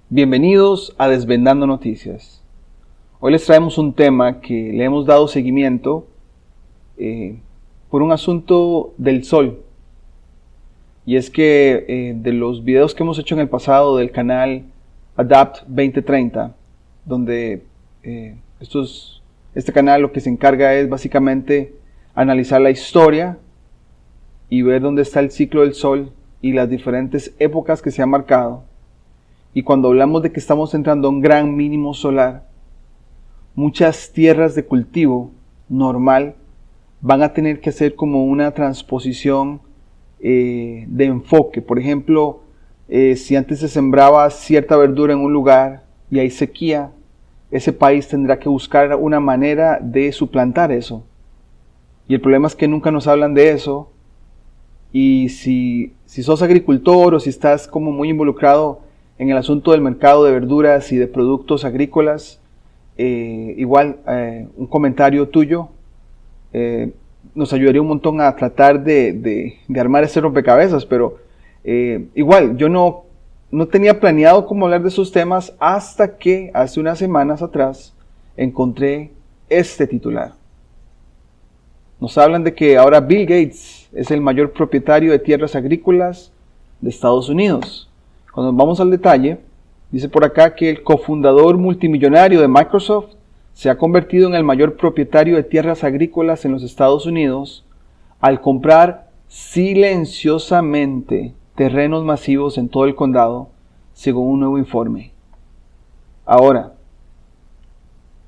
Bienvenidos a Desvendando Noticias. Hoy les traemos un tema que le hemos dado seguimiento por un asunto del sol. Y es que de los videos que hemos hecho en el pasado del canal Adapt 2030, donde este canal lo que se encarga es básicamente analizar la historia y ver dónde está el ciclo del sol y las diferentes épocas que se han marcado. Y cuando hablamos de que estamos entrando a un gran mínimo solar, muchas tierras de cultivo normal van a tener que hacer como una transposición de enfoque. Por ejemplo, si antes se sembraba cierta verdura en un lugar y hay sequía, ese país tendrá que buscar una manera de suplantar eso. Y el problema es que nunca nos hablan de eso. Y si sos agricultor o si estás como muy involucrado en el asunto del mercado de verduras y de productos agrícolas, un comentario tuyo nos ayudaría un montón a tratar de armar ese rompecabezas, pero yo no tenía planeado cómo hablar de esos temas hasta que hace unas semanas atrás encontré este titular. Nos hablan de que ahora Bill Gates es el mayor propietario de tierras agrícolas de Estados Unidos. Cuando vamos al detalle, dice por acá que el cofundador multimillonario de Microsoft se ha convertido en el mayor propietario de tierras agrícolas en los Estados Unidos al comprar silenciosamente terrenos masivos en todo el condado, según un nuevo informe. Ahora,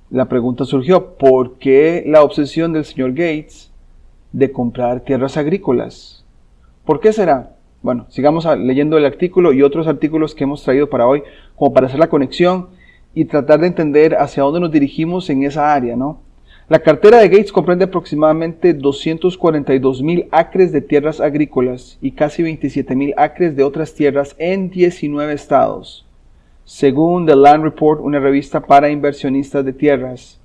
la pregunta surgió, ¿por qué la obsesión del señor Gates de comprar tierras agrícolas? ¿Por qué será? Bueno, sigamos leyendo el artículo y otros artículos que hemos traído para hoy, como para hacer la conexión y tratar de entender hacia dónde nos dirigimos en esa área, ¿no? La cartera de Gates comprende aproximadamente 242,000 acres de tierras agrícolas y casi 27,000 acres de otras tierras en 19 estados, según The Land Report, una revista para inversionistas de tierras,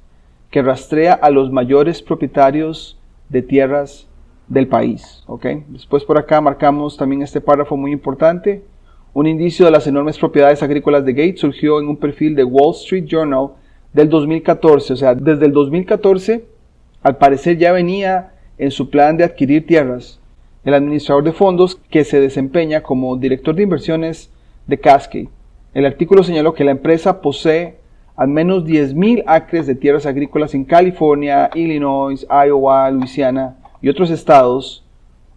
que rastrea a los mayores propietarios de tierras del país. ¿Okay? Después por acá marcamos también este párrafo muy importante. Un indicio de las enormes propiedades agrícolas de Gates surgió en un perfil de Wall Street Journal del 2014. O sea, desde el 2014, al parecer ya venía en su plan de adquirir tierras. El administrador de fondos, que se desempeña como director de inversiones de Cascade. El artículo señaló que la empresa posee al menos 10,000 acres de tierras agrícolas en California, Illinois, Iowa, Luisiana y otros estados,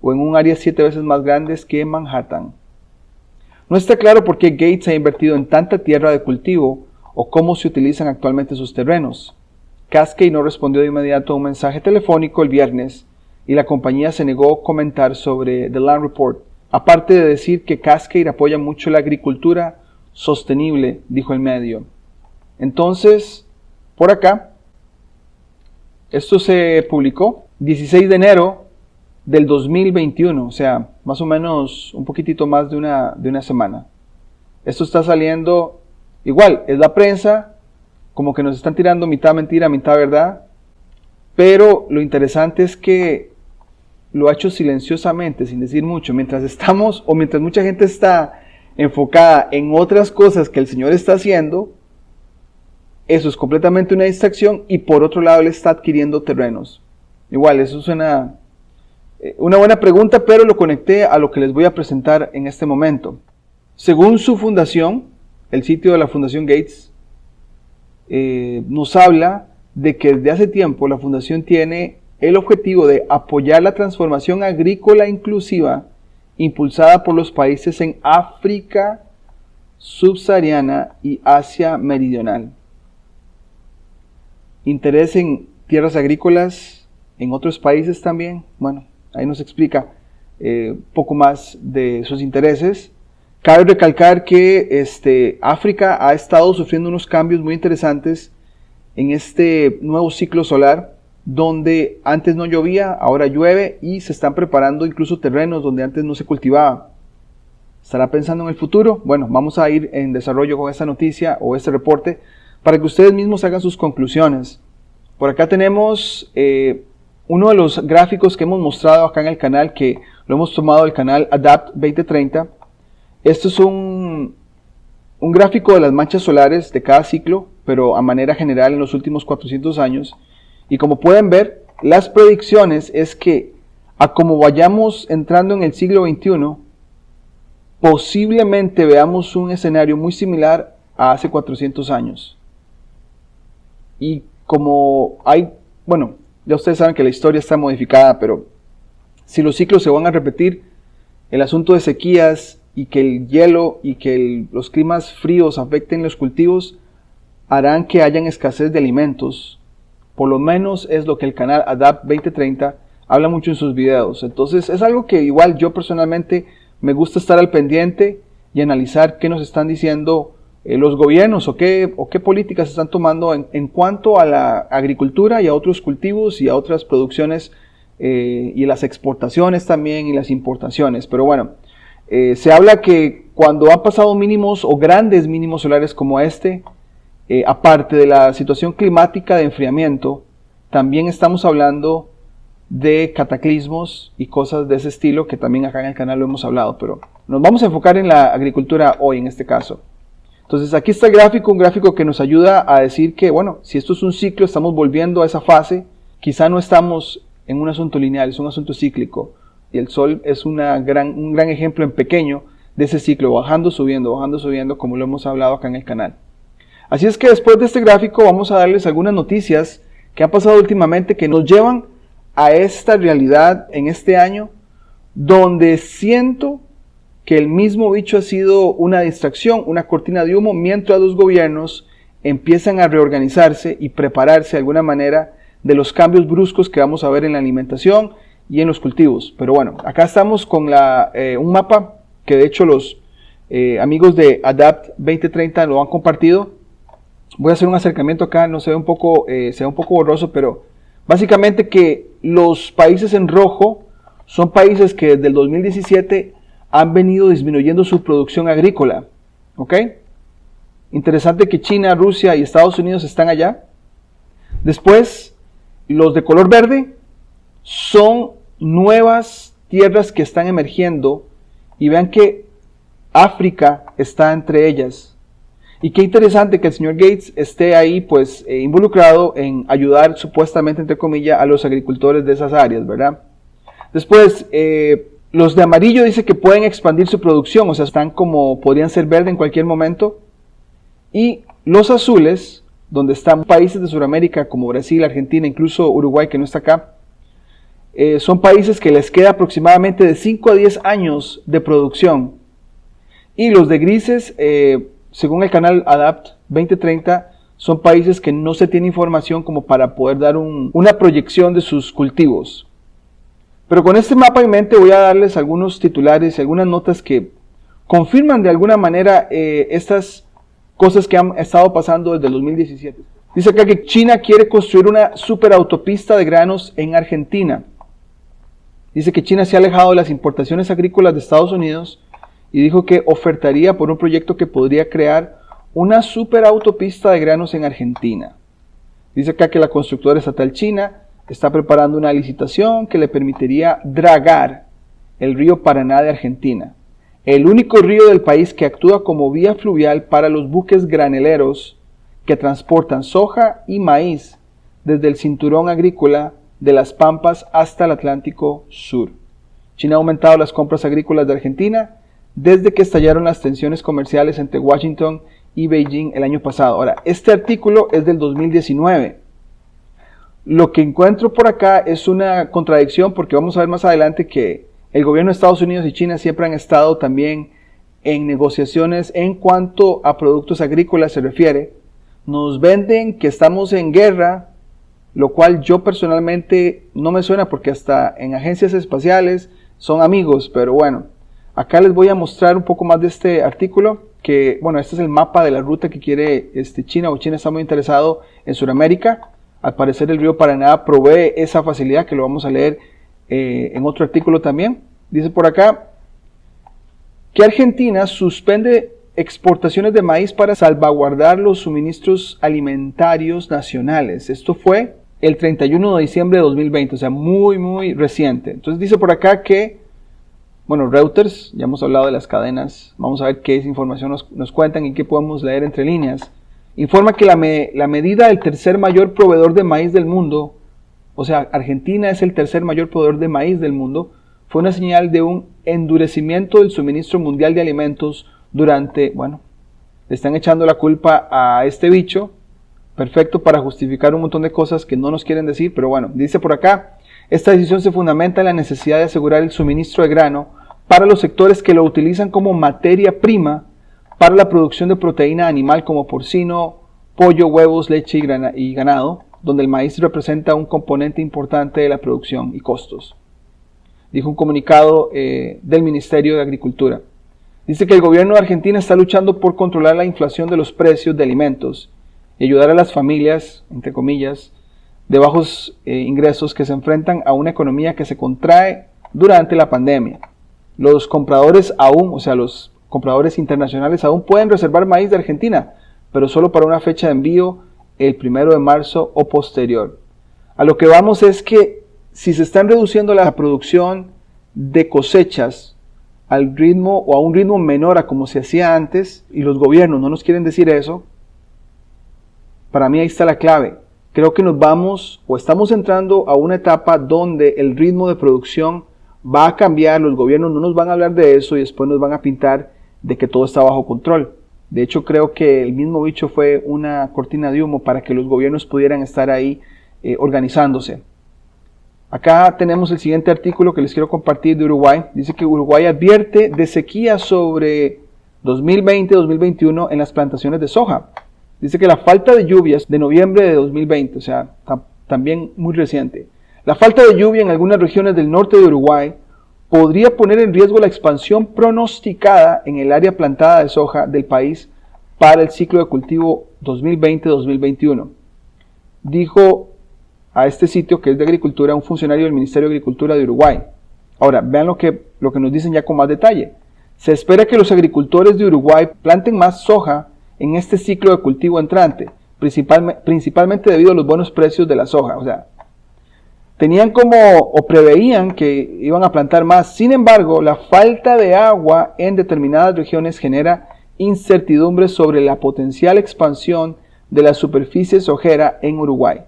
o en un área 7 veces más grande que Manhattan. No está claro por qué Gates ha invertido en tanta tierra de cultivo o cómo se utilizan actualmente sus terrenos. Cascade no respondió de inmediato a un mensaje telefónico el viernes y la compañía se negó a comentar sobre The Land Report, aparte de decir que Cascade apoya mucho la agricultura sostenible, dijo el medio. Entonces, por acá, esto se publicó 16 de enero del 2021, o sea, más o menos un poquitito más de una semana. Esto está saliendo, igual, es la prensa, como que nos están tirando mitad mentira, mitad verdad, pero lo interesante es que lo ha hecho silenciosamente, sin decir mucho, mientras mucha gente está enfocada en otras cosas que el señor está haciendo. Eso es completamente una distracción y por otro lado él está adquiriendo terrenos. Igual, eso suena una buena pregunta, pero lo conecté a lo que les voy a presentar en este momento. Según su fundación, el sitio de la Fundación Gates, nos habla de que desde hace tiempo la fundación tiene el objetivo de apoyar la transformación agrícola inclusiva impulsada por los países en África subsahariana y Asia meridional. Interés en tierras agrícolas en otros países también. Bueno, ahí nos explica poco más de sus intereses. Cabe recalcar que África ha estado sufriendo unos cambios muy interesantes en este nuevo ciclo solar, donde antes no llovía, ahora llueve y se están preparando incluso terrenos donde antes no se cultivaba. ¿Estará pensando en el futuro? Bueno, vamos a ir en desarrollo con esta noticia o este reporte para que ustedes mismos hagan sus conclusiones. Por acá tenemos uno de los gráficos que hemos mostrado acá en el canal, que lo hemos tomado del canal Adapt 2030. Esto es un un gráfico de las manchas solares de cada ciclo, pero a manera general en los últimos 400 años. Y como pueden ver, las predicciones es que a como vayamos entrando en el siglo XXI, posiblemente veamos un escenario muy similar a hace 400 años. Y como hay, bueno, ya ustedes saben que la historia está modificada, pero si los ciclos se van a repetir, el asunto de sequías y que el hielo y que los climas fríos afecten los cultivos harán que hayan escasez de alimentos. Por lo menos es lo que el canal ADAPT 2030 habla mucho en sus videos. Entonces es algo que igual yo personalmente me gusta estar al pendiente y analizar qué nos están diciendo los gobiernos o qué políticas están tomando en cuanto a la agricultura y a otros cultivos y a otras producciones y las exportaciones también y las importaciones. Pero bueno, se habla que cuando han pasado mínimos o grandes mínimos solares como este, aparte de la situación climática de enfriamiento, también estamos hablando de cataclismos y cosas de ese estilo que también acá en el canal lo hemos hablado, pero nos vamos a enfocar en la agricultura hoy en este caso. Entonces aquí está el gráfico, un gráfico que nos ayuda a decir que, bueno, si esto es un ciclo, estamos volviendo a esa fase, quizá no estamos en un asunto lineal, es un asunto cíclico, y el Sol es un gran ejemplo en pequeño de ese ciclo, bajando, subiendo, como lo hemos hablado acá en el canal. Así es que después de este gráfico vamos a darles algunas noticias que han pasado últimamente que nos llevan a esta realidad en este año, donde siento que el mismo bicho ha sido una distracción, una cortina de humo, mientras los gobiernos empiezan a reorganizarse y prepararse de alguna manera de los cambios bruscos que vamos a ver en la alimentación y en los cultivos. Pero bueno, acá estamos con un mapa que de hecho los amigos de ADAPT 2030 lo han compartido. Voy a hacer un acercamiento acá, no se ve un poco borroso, pero básicamente que los países en rojo son países que desde el 2017 han venido disminuyendo su producción agrícola, ¿ok? Interesante que China, Rusia y Estados Unidos están allá. Después, los de color verde son nuevas tierras que están emergiendo y vean que África está entre ellas. Y qué interesante que el señor Gates esté ahí pues involucrado en ayudar supuestamente, entre comillas, a los agricultores de esas áreas, ¿verdad? Después, los de amarillo dice que pueden expandir su producción, o sea, podrían ser verde en cualquier momento. Y los azules, donde están países de Sudamérica como Brasil, Argentina, incluso Uruguay que no está acá, son países que les queda aproximadamente de 5 a 10 años de producción. Y los de grises, según el canal ADAPT 2030, son países que no se tiene información como para poder dar una proyección de sus cultivos. Pero con este mapa en mente voy a darles algunos titulares y algunas notas que confirman de alguna manera estas cosas que han estado pasando desde el 2017. Dice acá que China quiere construir una superautopista de granos en Argentina. Dice que China se ha alejado de las importaciones agrícolas de Estados Unidos y dijo que ofertaría por un proyecto que podría crear una superautopista de granos en Argentina. Dice acá que la constructora estatal china está preparando una licitación que le permitiría dragar el río Paraná de Argentina, el único río del país que actúa como vía fluvial para los buques graneleros que transportan soja y maíz desde el cinturón agrícola de las Pampas hasta el Atlántico Sur. China ha aumentado las compras agrícolas de Argentina desde que estallaron las tensiones comerciales entre Washington y Beijing el año pasado. Ahora, este artículo es del 2019. Lo que encuentro por acá es una contradicción porque vamos a ver más adelante que el gobierno de Estados Unidos y China siempre han estado también en negociaciones en cuanto a productos agrícolas se refiere. Nos venden que estamos en guerra, lo cual yo personalmente no me suena porque hasta en agencias espaciales son amigos, pero bueno, acá les voy a mostrar un poco más de este artículo, que bueno, este es el mapa de la ruta que quiere China, o China está muy interesado en Sudamérica. Al parecer el río Paraná provee esa facilidad, que lo vamos a leer en otro artículo también. Dice por acá que Argentina suspende exportaciones de maíz para salvaguardar los suministros alimentarios nacionales. Esto fue el 31 de diciembre de 2020, o sea, muy reciente. Entonces dice por acá que Bueno, Reuters, ya hemos hablado de las cadenas, vamos a ver qué información nos cuentan y qué podemos leer entre líneas. Informa que la medida del tercer mayor proveedor de maíz del mundo, o sea, Argentina es el tercer mayor proveedor de maíz del mundo, fue una señal de un endurecimiento del suministro mundial de alimentos durante, bueno, le están echando la culpa a este bicho, perfecto para justificar un montón de cosas que no nos quieren decir, pero bueno, dice por acá, esta decisión se fundamenta en la necesidad de asegurar el suministro de grano para los sectores que lo utilizan como materia prima para la producción de proteína animal como porcino, pollo, huevos, leche y ganado, donde el maíz representa un componente importante de la producción y costos. Dijo un comunicado del Ministerio de Agricultura. Dice que el gobierno de Argentina está luchando por controlar la inflación de los precios de alimentos y ayudar a las familias, entre comillas, de bajos ingresos que se enfrentan a una economía que se contrae durante la pandemia. Los compradores aún, o sea, los compradores internacionales aún pueden reservar maíz de Argentina, pero solo para una fecha de envío el 1 de marzo o posterior. A lo que vamos es que si se están reduciendo la producción de cosechas al ritmo o a un ritmo menor a como se hacía antes, y los gobiernos no nos quieren decir eso, para mí ahí está la clave. Creo que nos vamos o estamos entrando a una etapa donde el ritmo de producción va a cambiar, los gobiernos no nos van a hablar de eso y después nos van a pintar de que todo está bajo control. De hecho, creo que el mismo bicho fue una cortina de humo para que los gobiernos pudieran estar ahí organizándose. Acá tenemos el siguiente artículo que les quiero compartir de Uruguay. Dice que Uruguay advierte de sequía sobre 2020-2021 en las plantaciones de soja. Dice que la falta de lluvias de noviembre de 2020, o sea, también muy reciente, la falta de lluvia en algunas regiones del norte de Uruguay podría poner en riesgo la expansión pronosticada en el área plantada de soja del país para el ciclo de cultivo 2020-2021. Dijo a este sitio que es de Agricultura un funcionario del Ministerio de Agricultura de Uruguay. Ahora, vean lo que nos dicen ya con más detalle. Se espera que los agricultores de Uruguay planten más soja en este ciclo de cultivo entrante, principalmente debido a los buenos precios de la soja. O sea, tenían o preveían que iban a plantar más. Sin embargo, la falta de agua en determinadas regiones genera incertidumbre sobre la potencial expansión de la superficie sojera en Uruguay.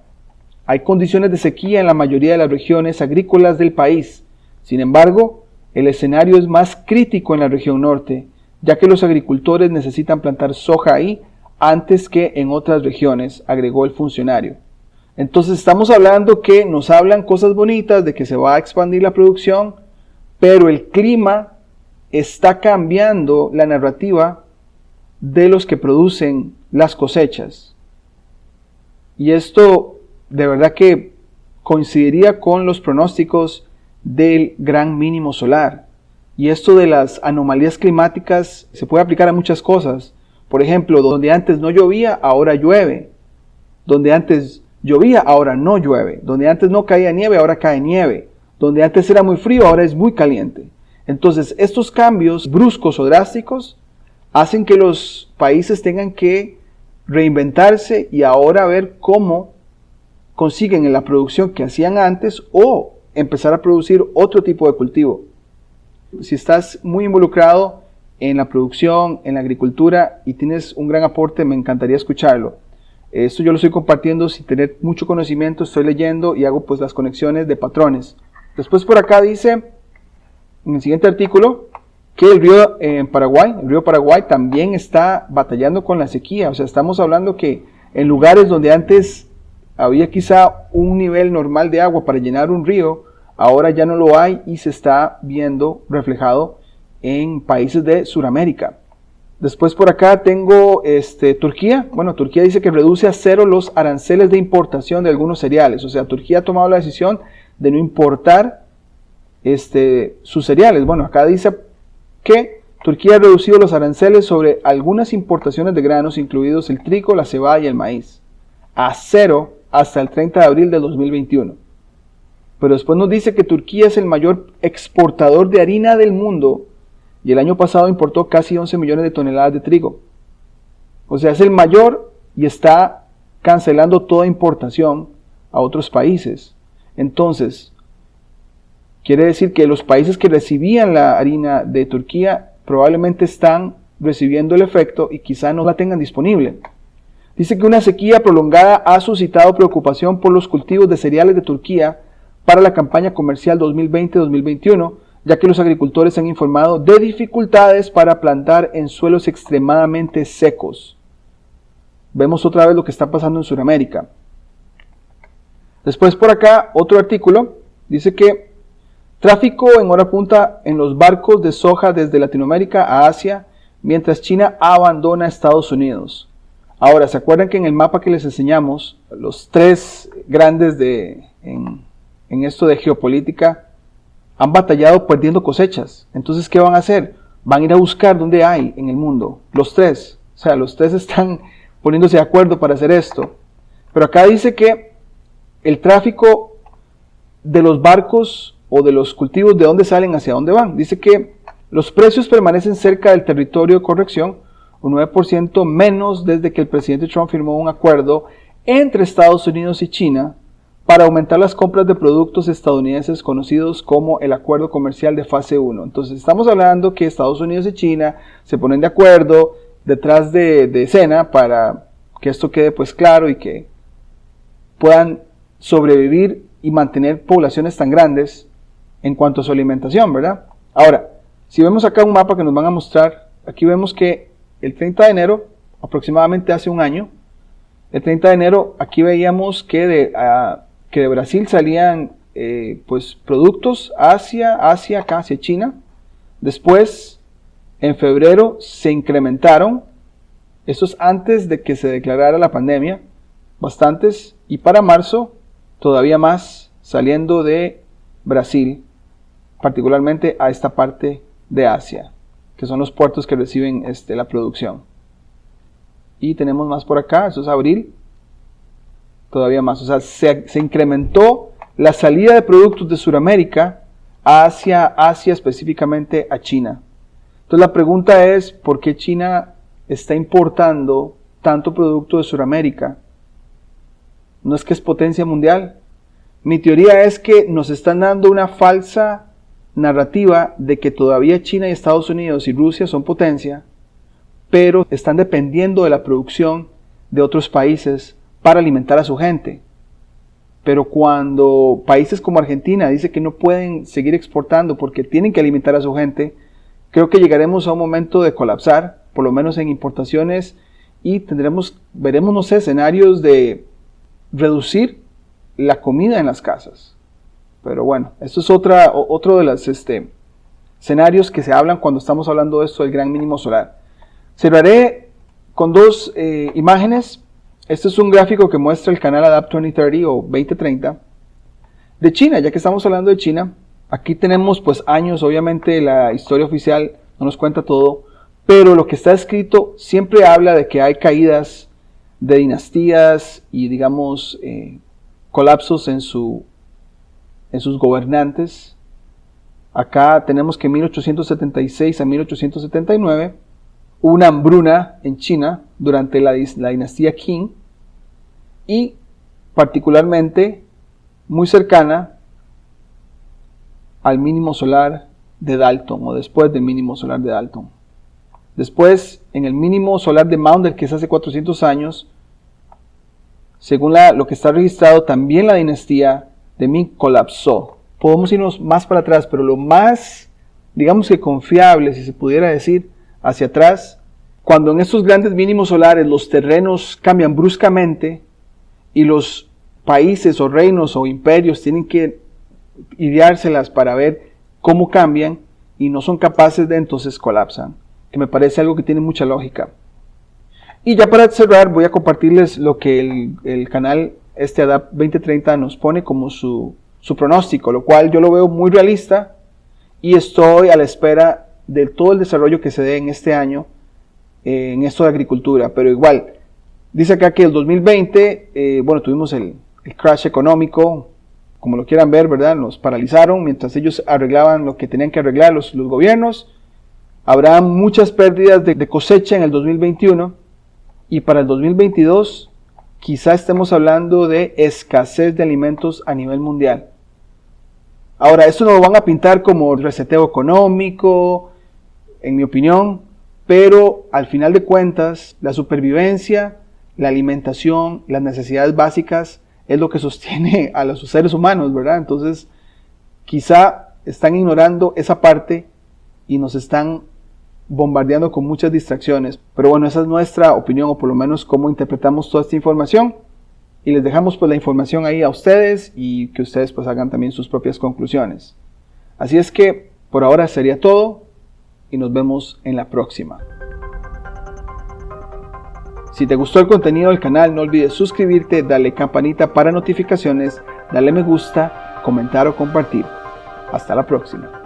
Hay condiciones de sequía en la mayoría de las regiones agrícolas del país. Sin embargo, el escenario es más crítico en la región norte, ya que los agricultores necesitan plantar soja ahí antes que en otras regiones, agregó el funcionario. Entonces estamos hablando que nos hablan cosas bonitas de que se va a expandir la producción, pero el clima está cambiando la narrativa de los que producen las cosechas. Y esto de verdad que coincidiría con los pronósticos del gran mínimo solar. Y esto de las anomalías climáticas se puede aplicar a muchas cosas. Por ejemplo, donde antes no llovía, ahora llueve. Donde antes llovía, ahora no llueve. Donde antes no caía nieve, ahora cae nieve. Donde antes era muy frío, ahora es muy caliente. Entonces, estos cambios bruscos o drásticos hacen que los países tengan que reinventarse y ahora ver cómo consiguen en la producción que hacían antes o empezar a producir otro tipo de cultivo. Si estás muy involucrado en la producción, en la agricultura y tienes un gran aporte, me encantaría escucharlo. Esto yo lo estoy compartiendo sin tener mucho conocimiento, estoy leyendo y hago pues las conexiones de patrones. Después por acá dice, en el siguiente artículo, que el río Paraguay también está batallando con la sequía. O sea, estamos hablando que en lugares donde antes había quizá un nivel normal de agua para llenar un río, ahora ya no lo hay y se está viendo reflejado en países de Sudamérica. Después por acá tengo Turquía. Bueno, Turquía dice que reduce a cero los aranceles de importación de algunos cereales. O sea, Turquía ha tomado la decisión de no importar sus cereales. Bueno, acá dice que Turquía ha reducido los aranceles sobre algunas importaciones de granos, incluidos el trigo, la cebada y el maíz, a cero hasta el 30 de abril de 2021. Pero después nos dice que Turquía es el mayor exportador de harina del mundo y el año pasado importó casi 11 millones de toneladas de trigo. O sea, es el mayor y está cancelando toda importación a otros países. Entonces, Quiere decir que los países que recibían la harina de Turquía probablemente están recibiendo el efecto y quizá no la tengan disponible. Dice que una sequía prolongada ha suscitado preocupación por los cultivos de cereales de Turquía para la campaña comercial 2020-2021, ya que los agricultores han informado de dificultades para plantar en suelos extremadamente secos. Vemos otra vez lo que está pasando en Sudamérica. Después por acá, otro artículo, dice que tráfico en hora punta en los barcos de soja desde Latinoamérica a Asia, mientras China abandona Estados Unidos. Ahora, ¿se acuerdan que en el mapa que les enseñamos, los tres grandes en esto de geopolítica han batallado perdiendo cosechas? Entonces, ¿qué van a hacer? Van a ir a buscar dónde hay en el mundo, los tres. O sea, los tres están poniéndose de acuerdo para hacer esto. Pero acá dice que el tráfico de los barcos o de los cultivos, de dónde salen, hacia dónde van. Dice que los precios permanecen cerca del territorio de corrección, un 9% menos desde que el presidente Trump firmó un acuerdo entre Estados Unidos y China para aumentar las compras de productos estadounidenses conocidos como el Acuerdo Comercial de Fase 1. Entonces estamos hablando que Estados Unidos y China se ponen de acuerdo detrás de escena para que esto quede pues claro y que puedan sobrevivir y mantener poblaciones tan grandes en cuanto a su alimentación, ¿verdad? Ahora, si vemos acá un mapa que nos van a mostrar, aquí vemos que el 30 de enero, aproximadamente hace un año, el 30 de enero aquí veíamos que de Brasil salían pues productos hacia China. Después, en febrero, se incrementaron, esto es antes de que se declarara la pandemia, bastantes, y para marzo todavía más saliendo de Brasil, particularmente a esta parte de Asia, que son los puertos que reciben la producción. Y tenemos más por acá, eso es abril, todavía más, o sea, se incrementó la salida de productos de Sudamérica hacia Asia, específicamente a China. Entonces la pregunta es, ¿por qué China está importando tanto producto de Sudamérica? ¿No es que es potencia mundial? Mi teoría es que nos están dando una falsa narrativa de que todavía China y Estados Unidos y Rusia son potencia, pero están dependiendo de la producción de otros países para alimentar a su gente. Pero cuando países como Argentina dicen que no pueden seguir exportando porque tienen que alimentar a su gente, creo que llegaremos a un momento de colapsar, por lo menos en importaciones, y veremos, no sé, escenarios de reducir la comida en las casas. Pero bueno, esto es otro de los escenarios que se hablan cuando estamos hablando de esto del gran mínimo solar. Cerraré con dos imágenes. Este es un gráfico que muestra el canal Adapt 2030 o 2030 de China, ya que estamos hablando de China. Aquí tenemos pues años, obviamente la historia oficial no nos cuenta todo, pero lo que está escrito siempre habla de que hay caídas de dinastías y digamos colapsos en sus gobernantes. Acá tenemos que en 1876 a 1879 hubo una hambruna en China durante la dinastía Qing y particularmente muy cercana al mínimo solar de Dalton o después del mínimo solar de Dalton. Después, en el mínimo solar de Maunder, que es hace 400 años, según lo que está registrado, también la dinastía de Ming colapsó. Podemos irnos más para atrás, pero lo más, digamos que confiable, si se pudiera decir, hacia atrás, cuando en estos grandes mínimos solares los terrenos cambian bruscamente y los países o reinos o imperios tienen que ideárselas para ver cómo cambian y no son capaces de, entonces colapsan, que me parece algo que tiene mucha lógica. Y ya para cerrar voy a compartirles lo que el canal Adapt 2030 nos pone como su pronóstico, lo cual yo lo veo muy realista y estoy a la espera de todo el desarrollo que se dé en este año en esto de agricultura. Pero igual, dice acá que el 2020, tuvimos el crash económico, como lo quieran ver, ¿verdad? Nos paralizaron mientras ellos arreglaban lo que tenían que arreglar los gobiernos. Habrá muchas pérdidas de cosecha en el 2021 y para el 2022 quizá estemos hablando de escasez de alimentos a nivel mundial. Ahora, esto no lo van a pintar como reseteo económico, en mi opinión, pero al final de cuentas, la supervivencia, la alimentación, las necesidades básicas es lo que sostiene a los seres humanos, ¿verdad? Entonces, quizá están ignorando esa parte y nos están bombardeando con muchas distracciones. Pero bueno, esa es nuestra opinión, o por lo menos cómo interpretamos toda esta información. Y les dejamos pues la información ahí a ustedes y que ustedes pues hagan también sus propias conclusiones. Así es que por ahora sería todo y nos vemos en la próxima. Si te gustó el contenido del canal, no olvides suscribirte, darle campanita para notificaciones, darle me gusta, comentar o compartir. Hasta la próxima.